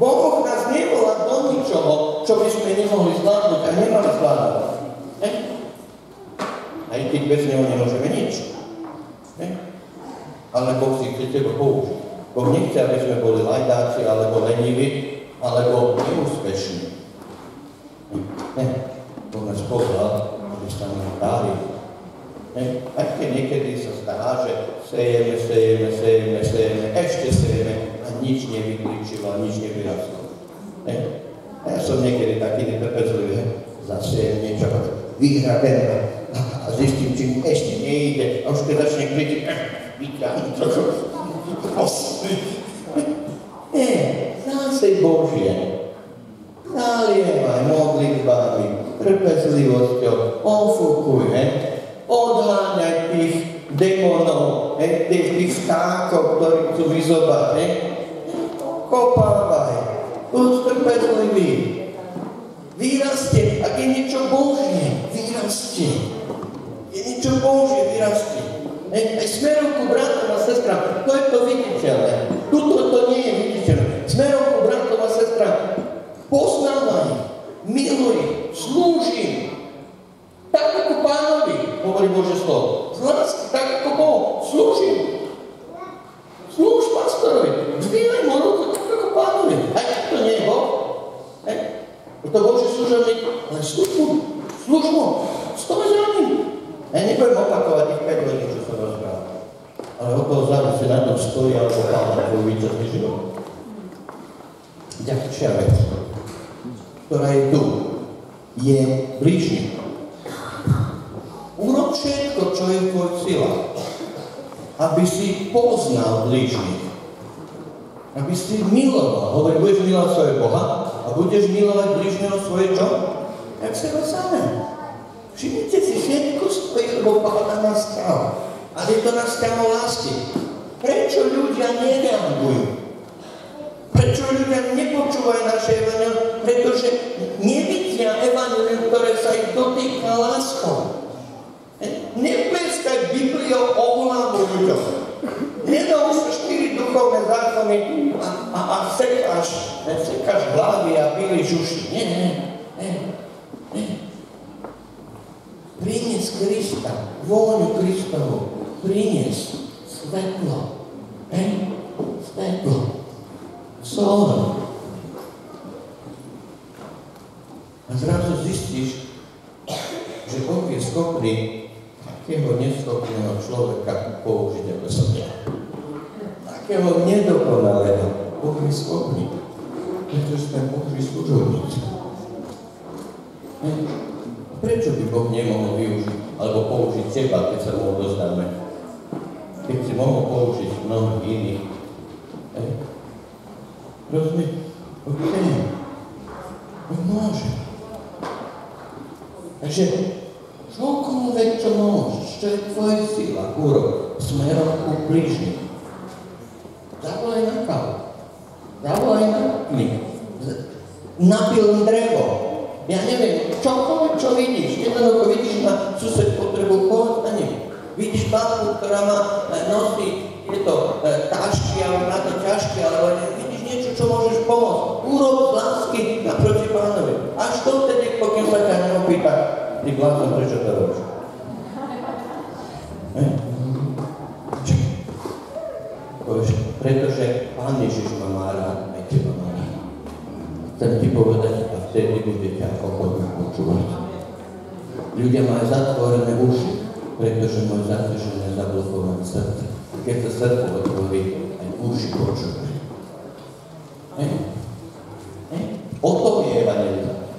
Speaker 1: Boh nás nevolá do ničoho, čo by sme nemohli zvládnuť a nemali zvládnuť. Aj keď bez neho nemôžeme nič. Ale Boh si chce teba použiť. Boh nechce, aby sme boli lajdáci, alebo leniví, alebo neúspešní. Boh nás povolal, aby sa nám dali. Aj keď niekedy sa zdá, že sejeme, ešte sejeme a nič nevyklíčilo a nič nevyrastlo. Ja som niekedy taký netrpezlivý, zasejem niečo, vyhrabené a zistím, či ešte nejde a už keď začne kričiť, vyťahnem trochu. Zásej Božie. Nalievaj modlitbami, trpezlivosťou, ofúkuj, odháňaj tých démonov, tých vtákov, ktorí chcú vyzobať, kopávaj, buď trpezlivý, vyrastie, ak je niečo Božie, vyrastie, je niečo Božie, vyrastie. Aj smerom ku bratom a sestram, to je to viditeľné, tuto to nie je viditeľné, smerom ku bratom a sestram, poznávaj, miluj, slúži. Tak ako Pánovi, hovorí Božie slovo. Z lásky, tak ako Boh, slúži. Slúž pastorovi. Zdvíhaj mu ruku, tak ako Pánovi. Aj to nie je Boh. Je to Boží služobník, ale slúž mu. Stoj za ním. Ja nebudem opakovať tých 5 hodín, čo som rozprával. Ale okolo závisí na tom stojí, alebo Pána tvoj víťazný život. Ďakšia vec, ktorá je tu, je blížny. Urob všetko, čo je v tvojich silách, aby si poznal blížnych. Aby si miloval. Hovorí, budeš milovať svojho Boha a budeš milovať blížneho svoje čo? Jak seba samé. Všimnite si, všetko stojí, lebo Pána nás stal. Ale je to nás stal lásky. Prečo ľudia nereagujú? Prečo ľudia nepočúvajú naše evanjelium? Pretože nevidia evanjelium, ktoré sa ich dotýka láskou. Nepleskať Bibliou o hlavu ľuďom. Nedal sa 4 duchovné zákony a sekáš hlavy a píliš uši. Nie. Prinies Krista, vôňu Kristovu. Prinies svetlo. Svetlo. Sol. A zrazu zistíš, že Boh je schopný takého neschopného človeka použiť ako som ja. Takého nedokonalého. Boh je schopný. Pretože sme Boží služobníci. Prečo by Boh nemohol využiť alebo použiť teba, keď sa mu odozdáme. Keď si mohol použiť mnohých iných. Rozumiem? On môže. Takže čokoľvek, čo môžeš, čo je tvoje sila, urob, smerom ku blížnym. Zavolaj na kávu. Zavolaj na knihu. Napil drevo. Ja neviem, čokoľvek, čo vidíš. Jednoducho vidíš na sused potrebu pomoc a nie. Vidíš babku, ktorá nosí tieto tášky, alebo na to ťažké, alebo vidíš niečo, čo môžeš pomôcť. Urob z lásky naproti pánovi. Až to vtedy, pokiaľ sa ťa neopýta, ty blázon, prečo to robíš? Pretože Pán Ježiš ma má rád, aj teba má rád. Chcem ti povedať, a vtedy budete ako chodnú počúvať. Ľudia majú zatvorené uši, pretože majú zaťažené, zablokované srdce. Keď sa srdce otvorí, aj uši počúvajú. O tom je evangelizácia.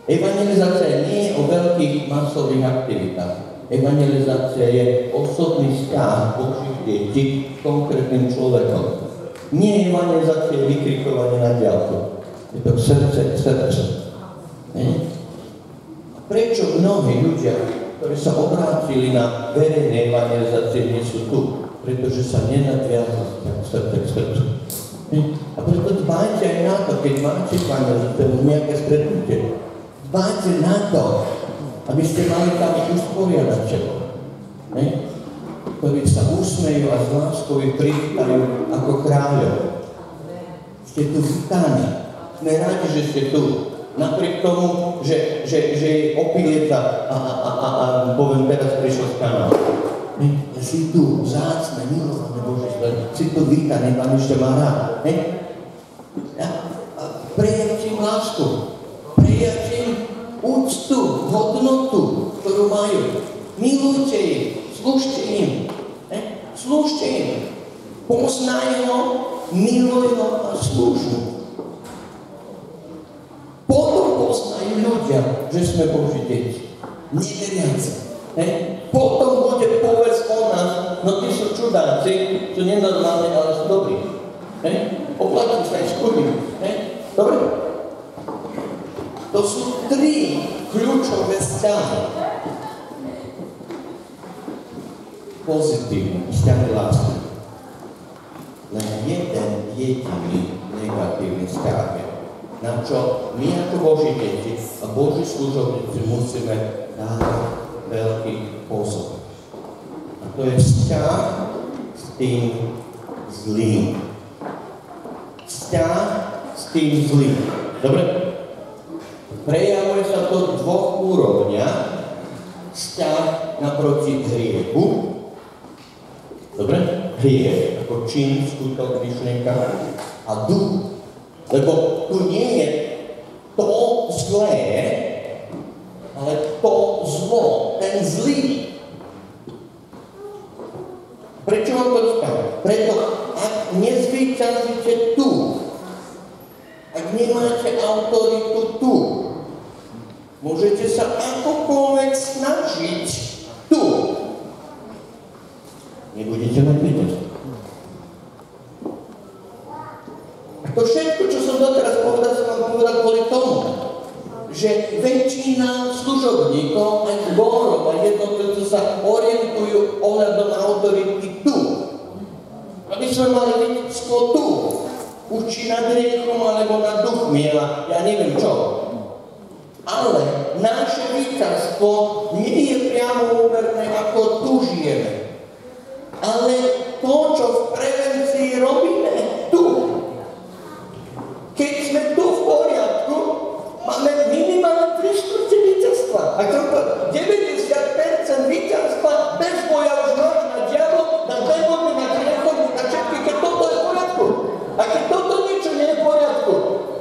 Speaker 1: Evangelizácia nie je o veľkých masových aktivitách. Evangelizácia je osobný vzťah Božích detí s konkrétnym človekom. Nie evangelizácia je vykrikovanie na diaľku. Je to srdce. Prečo mnohí ľudia, ktorí sa obrátili na verejné evangelizácie, nie sú tu? Pretože sa nenadviazali srdce k srdcu. A preto dbajte aj na to, keď máte evangelizáciu, nejaké stretnutie. Dbajte na to, aby ste mali tam usporiadateľov, ktorí sa usmejú a s láskou privítajú ako kráľov. Ste tu vítaní. Sme rádi, že ste tu. Napriek tomu, že je opilieta a poviem, teraz prišiel z kanálu. Si tu, vzácne, milované Božie slovo. Si tu vítaný, Pán ešte má rád. Prejavte im lásku. Prejavte im úctu, hodnotu, ktorú majú. Milujte ich, slúžte im. Slúžte im. Poznaj ho, miluj ho a slúž mu. Potom poznajú ľudia, že sme Boží deti. Neveriaci. Potom bude povedz o nás, no ty sú čudáci, sú nenormálni, ale sú dobrí. Oplatí sa aj skúriť. Dobre? To sú 3 kľúčové vzťahy. Pozitívne vzťahy lásky. Len jeden jediný negatívny vzťah je, na čo my ako Boží deti a Boží služobníci musíme dávať veľký pozor. A to je vzťah s tým zlým. Vzťah s tým zlým. Dobre? Prejavuje sa to v 2 úrovniach. Vzťah naproti hriechu. Dobre? Hriech ako čin, skutok, myšlienka a duch. Lebo tu nie je to zlé, ale to zlo, ten zlý. Prečo vám to rozprávam? Preto, ak nezvíťazíte tu, ak nemáte autoritu tu, môžete sa akokoľvek snažiť tu. Nebudete mať víťazstvo. A to všetko, čo som doteraz povedal, som vám povedal kvôli tomu, že väčšina služobníkov, aj zborov, aj jednotlivcov sa orientujú ohľadom autority tu. Aby sme mali víťazstvo tu. Už či nad riechom, alebo nad duchmi, a ja neviem čo. Ale naše víťazstvo nie je priamo úmerné, ako tu žijeme. Ale to, čo v prevencii robíme, tu. Keď sme tu v poriadku, máme minimálne 3/4 víťazstva. A to 90% víťazstva bez boja už máš na diablo, na démony, na griechom, na všetky, keď toto je v poriadku. A keď toto niečo nie je v poriadku,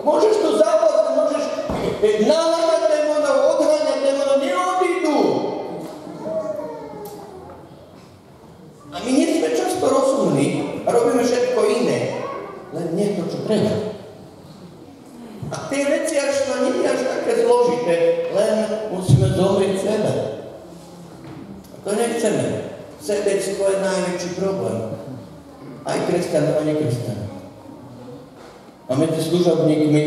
Speaker 1: môžeš tu zápasť, môžeš naláňať démonov, odháňať démonov, neodídu. A my nie sme často rozumní a robíme všetko iné, len nie to, čo treba. A tie veci až nie je až také zložité, len musíme zomrieť sebe. To nechceme. Sebectvo je najväčší problém. Aj kresťanov a nekresťanov. A medzi služobníkmi,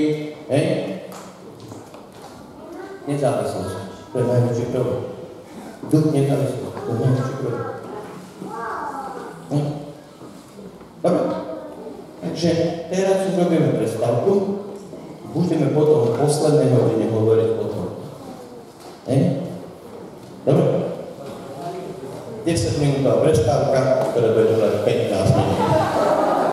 Speaker 1: nezávislosť. To je najväčší problém. Duch nezávislosti. To je najväčší problém. Dobre. Takže teraz už robíme prestávku. Budeme potom v poslednej hodine hovoriť o tom. Dobre? 10 minútová prestávka, ktorá bude trvať 15 minút.